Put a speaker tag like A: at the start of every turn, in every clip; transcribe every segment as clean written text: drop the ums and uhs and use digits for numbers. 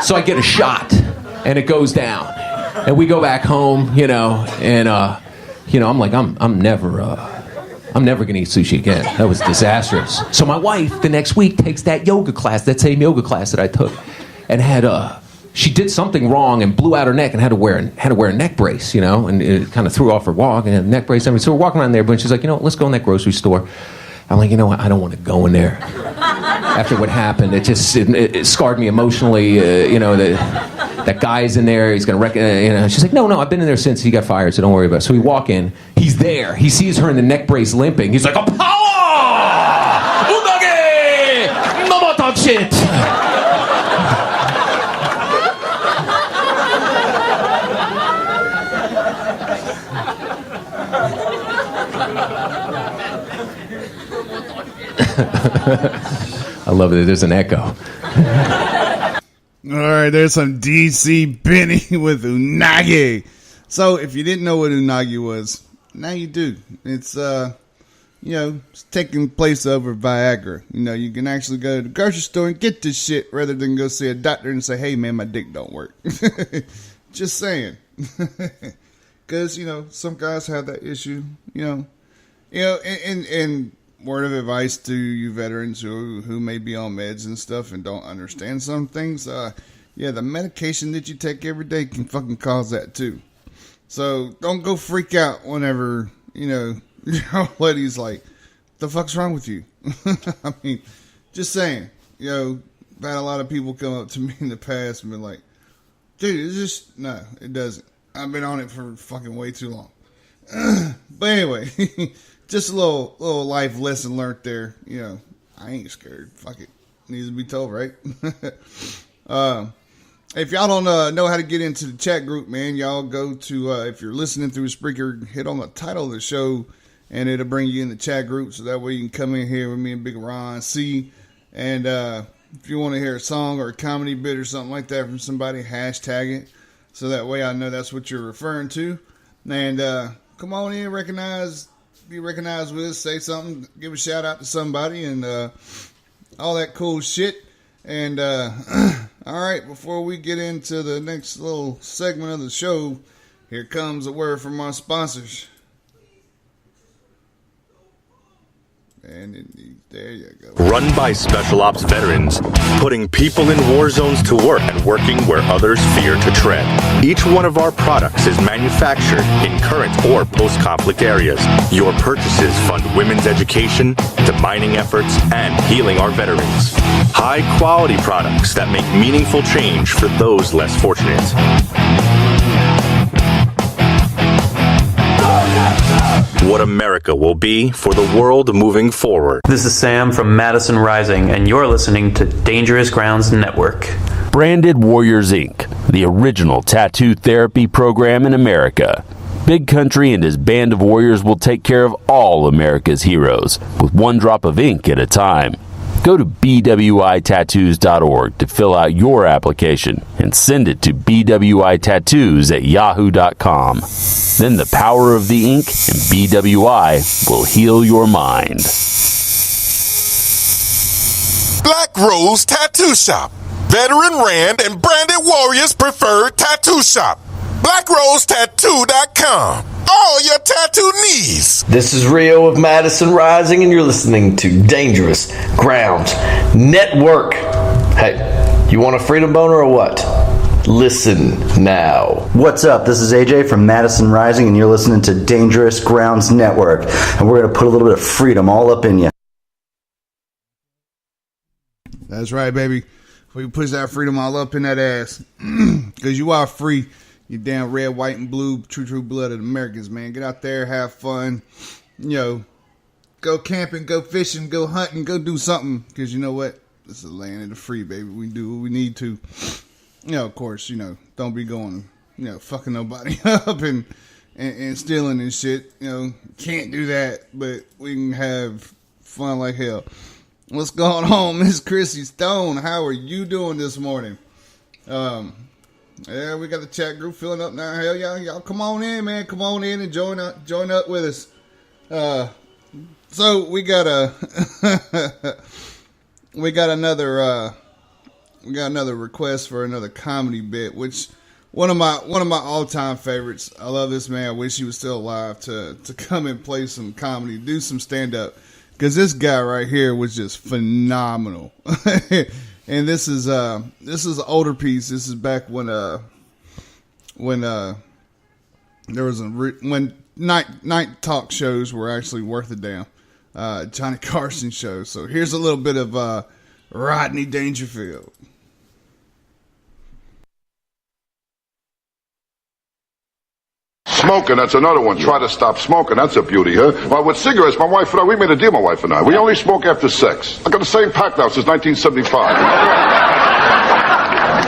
A: So I get a shot, and it goes down. And we go back home, and, I'm like, I'm never going to eat sushi again. That was disastrous. So my wife, the next week, takes that same yoga class that I took, and she did something wrong and blew out her neck and had to wear a neck brace, and it kind of threw off her walk and a neck brace. So we're walking around there, but she's like, let's go in that grocery store. I'm like, what? I don't want to go in there. After what happened, it scarred me emotionally. That guy's in there. He's gonna She's like, no, I've been in there since he got fired, so don't worry about it. So we walk in. He's there. He sees her in the neck brace limping. He's like, oh, power! Unagi! No more talk shit. I love it. There's an echo.
B: All right, there's some DC Benny with Unagi. So if you didn't know what Unagi was, now you do. It's it's taking place over Viagra. You can actually go to the grocery store and get this shit rather than go see a doctor and say, hey man, my dick don't work. Just saying. Because some guys have that issue. And word of advice to you veterans who may be on meds and stuff and don't understand some things. The medication that you take every day can fucking cause that too. So don't go freak out whenever, your old lady's like, the fuck's wrong with you? I mean, just saying, I've had a lot of people come up to me in the past and been like, dude, it's just, no, it doesn't. I've been on it for fucking way too long. But anyway, just a little life lesson learned there. I ain't scared. Fuck it. Needs to be told, right? If y'all don't know how to get into the chat group, man, y'all go to, if you're listening through Spreaker, hit on the title of the show, and it'll bring you in the chat group, so that way you can come in here with me and Big Ron C. And if you want to hear a song or a comedy bit or something like that from somebody, hashtag it, so that way I know that's what you're referring to. And come on in, be recognized with us, say something, give a shout out to somebody, and all that cool shit. And all right, before we get into the next little segment of the show, here comes a word from our sponsors. And there you go.
C: Run by Special Ops veterans, putting people in war zones to work and working where others fear to tread. Each one of our products is manufactured in current or post-conflict areas. Your purchases fund women's education, demining efforts, and healing our veterans. High-quality products that make meaningful change for those less fortunate. What America will be for the world moving forward.
D: This is Sam from Madison Rising, and you're listening to Dangerous Grounds Network.
E: Branded Warriors Inc., the original tattoo therapy program in America. Big Country and his band of warriors will take care of all America's heroes, with one drop of ink at a time. Go to bwitattoos.org to fill out your application and send it to bwitattoos@yahoo.com. Then the power of the ink and BWI will heal your mind.
F: Black Rose Tattoo Shop. Veteran Rand and Branded Warriors preferred tattoo shop. BlackRoseTattoo.com. All your tattoo needs.
G: This is Rio of Madison Rising, and you're listening to Dangerous Grounds Network. Hey, you want a freedom boner or what? Listen now.
H: What's up? This is AJ from Madison Rising, and you're listening to Dangerous Grounds Network. And we're going to put a little bit of freedom all up in you.
B: That's right, baby. We push that freedom all up in that ass. Because you are free. You damn red, white, and blue, true blooded Americans, man. Get out there, have fun. Go camping, go fishing, go hunting, go do something. Because you know what? This is the land of the free, baby. We do what we need to. Of course, don't be going, fucking nobody up and stealing and shit. Can't do that, but we can have fun like hell. What's going on, Miss Chrissy Stone? How are you doing this morning? Yeah, we got the chat group filling up now. Hell, y'all come on in, man. Come on in and join up with us. So we got another we got another request for another comedy bit, which one of my all-time favorites. I love this man. I wish he was still alive to come and play some comedy, do some stand-up, because this guy right here was just phenomenal. And this is an older piece. This is back when there was when night talk shows were actually worth a damn. Johnny Carson show. So here's a little bit of Rodney Dangerfield.
I: Smoking, that's another one. Try to stop smoking. That's a beauty, huh? Well, with cigarettes, my wife and I, we made a deal, my wife and I. We only smoke after sex. I got the same pack now since 1975.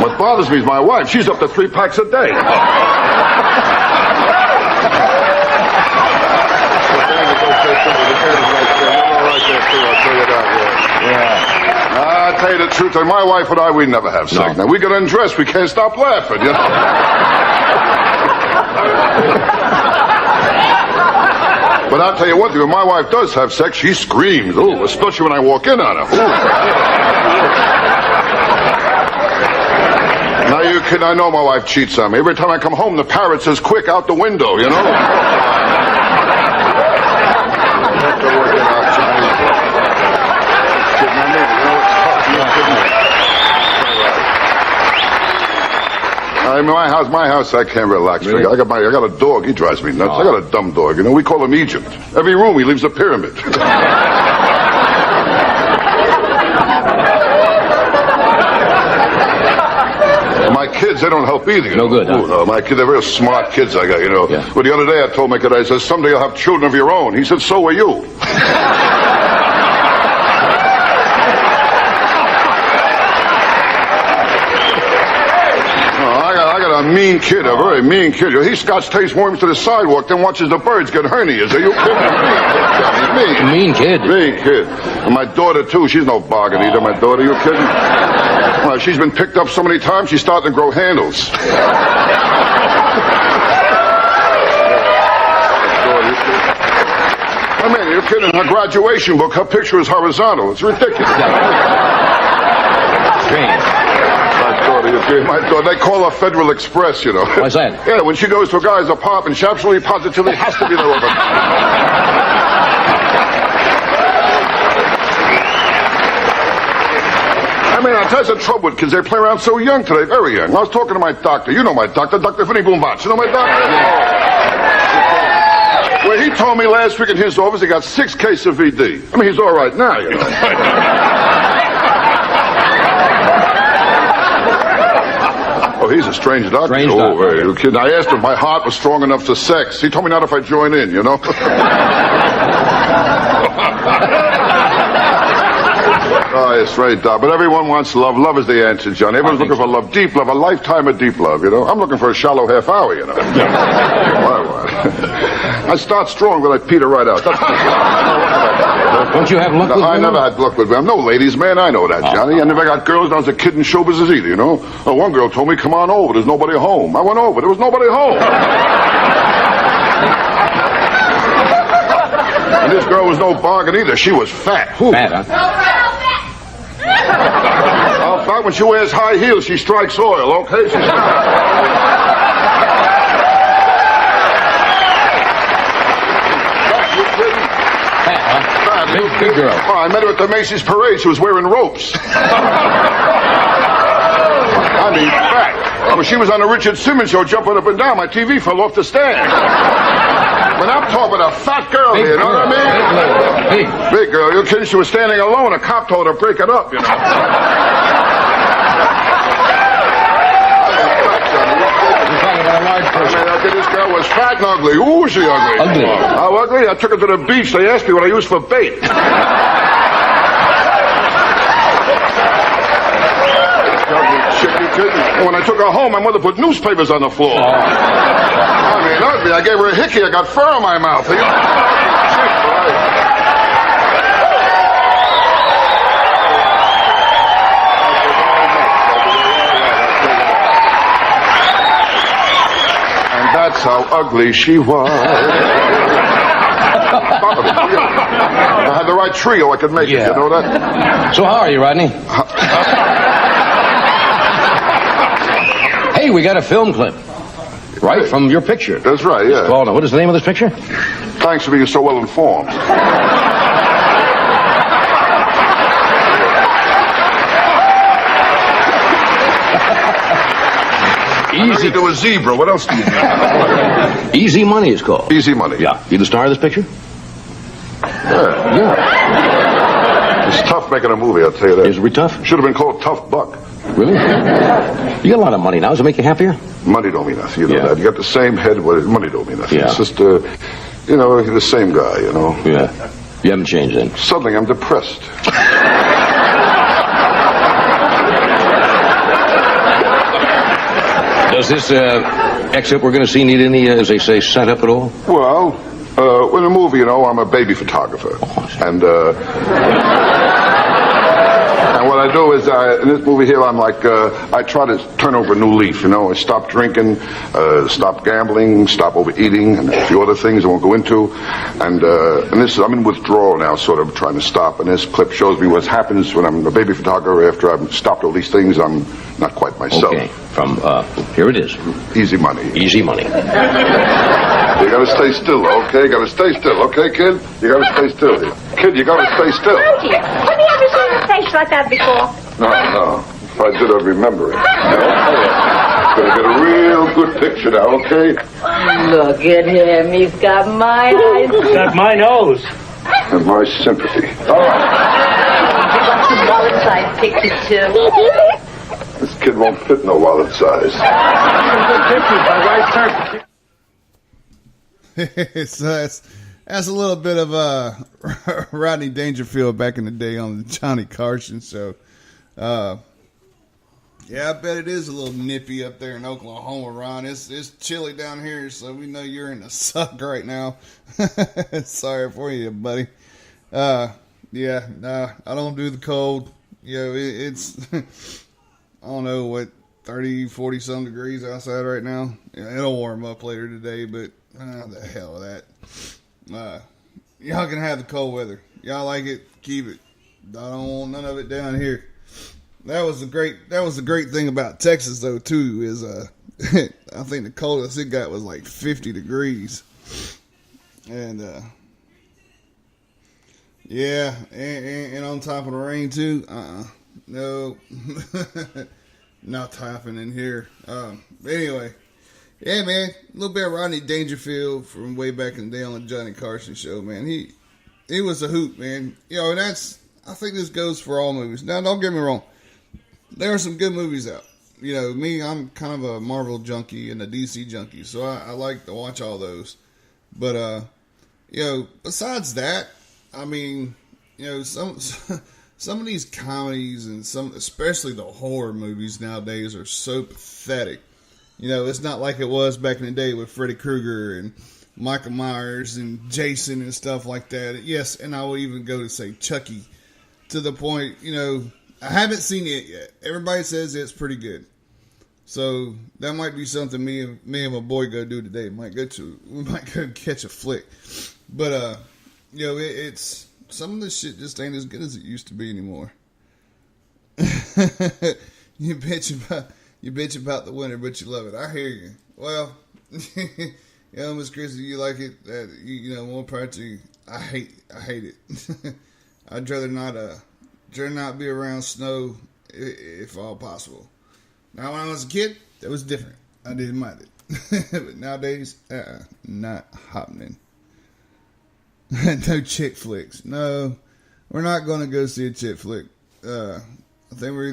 I: What bothers me is my wife. She's up to 3 packs a day. I'll tell you the truth, and my wife and I, we never have sex. Now, we get undressed, we can't stop laughing, you know? But I'll tell you one thing, when my wife does have sex, she screams, ooh, especially when I walk in on her. Now, you can, I know my wife cheats on me. Every time I come home, the parrot says, quick, out the window, you know? I mean, my house, I can't relax. Really? I got a dog. He drives me nuts. I got a dumb dog. You know, we call him Egypt. Every room he leaves a pyramid. My kids, they don't help either.
J: No good.
I: Huh? No, my kids, they're very smart kids I got, you know. Yeah. But the other day I told my kid, I said, someday you'll have children of your own. He said, so will you. A mean kid, a very mean kid. He Scotch takes worms to the sidewalk, then watches the birds get hernias. Are you kidding me?
J: Mean kid.
I: Mean kid. And my daughter, too, she's no bargain either, my daughter. You kidding? Well, she's been picked up so many times, she's starting to grow handles. I mean, you're kidding. Her graduation book, her picture is horizontal. It's ridiculous.
J: Strange.
I: My daughter, they call her Federal Express, you know.
J: What's that?
I: Yeah, when she goes to a guy's apartment, she absolutely positively has to be there over. I mean, I'll tell you the trouble with kids. They play around so young today, very young. I was talking to my doctor. You know my doctor, Dr. Finney Boombach. You know my doctor? Well, he told me last week in his office he got 6 cases of VD. I mean, he's all right now, you know. Oh, he's a strange doctor.
J: Strange doctor.
I: You kidding? I asked him if my heart was strong enough for sex. He told me not if I join in, you know? Oh, it's right, Doc. But everyone wants love. Love is the answer, John. Everyone's looking for love, deep love, a lifetime of deep love, you know? I'm looking for a shallow half hour, you know? I start strong, but I peter right out.
J: Don't you have luck with
I: I never had luck with them. I'm no ladies' man. I know that, Johnny. I never got girls when I was a kid in show business either, you know? Well, one girl told me, come on over. There's nobody home. I went over. There was nobody home. And this girl was no bargain either. She was fat.
J: Fat, huh?
I: Oh, fat when she wears high heels, she strikes oil, okay? She's
J: Big girl.
I: Oh, I met her at the Macy's parade. She was wearing ropes. I mean, fat. When she was on the Richard Simmons show jumping up and down, my TV fell off the stand. But I'm talking about a fat girl here, you know what I mean? Big girl. You're kidding? She was standing alone. A cop told her to break it up, you know. This girl was fat and ugly. Ooh, was she ugly?
J: Ugly.
I: How ugly? I took her to the beach. They asked me what I used for bait. When I took her home, my mother put newspapers on the floor. I mean, ugly. I gave her a hickey. I got fur on my mouth. That's how ugly she was. I had the right trio, I could make it, you know that?
J: So how are you, Rodney? Hey, we got a film clip. Right, from your picture.
I: That's right, yeah.
J: Paul, now what is the name of this picture?
I: Thanks for being so well informed.
J: Easy.
I: To a zebra. What else do you do?
J: Easy Money is called.
I: Easy Money.
J: Yeah. You the star of this picture?
I: Yeah. It's tough making a movie, I'll tell you that.
J: Is it really tough?
I: Should have been called Tough Buck.
J: Really? You got a lot of money now. Does it make you happier?
I: Money don't mean nothing, you know that. You got the same head, but money don't mean nothing.
J: Yeah.
I: It's just, you're the same guy, you know.
J: Yeah. You haven't changed then?
I: Suddenly I'm depressed.
J: Does this excerpt we're going to see need any, as they say, set up at all?
I: Well, in a movie, I'm a baby photographer. And what I do is, in this movie here, I'm like, I try to turn over a new leaf, I stop drinking, stop gambling, stop overeating, and a few other things I won't go into. And I'm in withdrawal now, sort of trying to stop. And this clip shows me what happens when I'm a baby photographer after I've stopped all these things. I'm not quite myself.
J: Okay, from, here it is.
I: Easy Money.
J: Easy Money.
I: You gotta stay still, okay? You gotta stay still, okay, kid? You gotta stay still here. Kid, you gotta stay still.
K: Oh, dear. Have you ever seen a face like that before?
I: No. If I did, I'd remember it. Gonna get a real good picture now, okay?
K: Look at him. He's got my eyes.
J: He's got my nose.
I: And my sympathy. All right.
K: You got some wallet-sized pictures, too.
I: This kid won't fit no wallet size.
B: So that's a little bit of Rodney Dangerfield back in the day on the Johnny Carson show. Yeah, I bet it is a little nippy up there in Oklahoma, Ron. It's chilly down here, so we know you're in the suck right now. Sorry for you, buddy. I don't do the cold. It's I don't know what 30, 40 some degrees outside right now. It'll warm up later today, but the hell with that. Y'all can have the cold weather. Y'all like it, keep it. I don't want none of it down here. That was the great thing about Texas though too, is I think the coldest it got was like 50 degrees. And and on top of the rain too. No. Not happening here. Anyway. Yeah, man, a little bit of Rodney Dangerfield from way back in the day on the Johnny Carson show, man. He was a hoot, man. And I think this goes for all movies. Now, don't get me wrong. There are some good movies out. Me, I'm kind of a Marvel junkie and a DC junkie, so I like to watch all those. But, besides that, I mean, some of these comedies and especially the horror movies nowadays are so pathetic. It's not like it was back in the day with Freddy Krueger and Michael Myers and Jason and stuff like that. Yes, and I will even go to say Chucky, to the point, I haven't seen it yet. Everybody says it's pretty good. So that might be something me and my boy go do today. We might go catch a flick. But, it's some of this shit just ain't as good as it used to be anymore. You bitch about the winter, but you love it. I hear you. Well, Miss Chrissy, you like it. More part to you. I hate it. I'd rather not be around snow if all possible. Now, when I was a kid, that was different. I didn't mind it. But nowadays, not happening. No chick flicks. No, we're not going to go see a chick flick. I think we're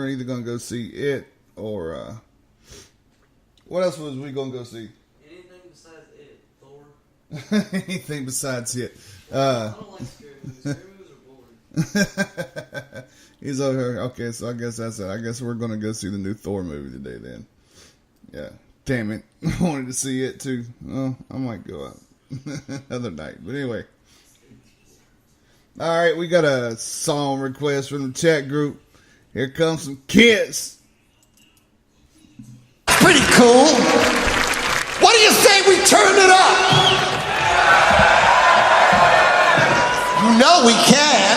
B: either going to go see it. Or, what else was we going to go see?
L: Anything besides it. Thor.
B: Anything besides it.
L: I don't like scary movies. Scary movies are boring.
B: He's over here. Okay, so I guess that's it. I guess we're going to go see the new Thor movie today then. Yeah. Damn it. I wanted to see it too. Well, I might go out another night. But anyway. All right, we got a song request from the chat group. Here comes some Kiss.
M: Pretty cool. What do you say we turn it up? You know we can.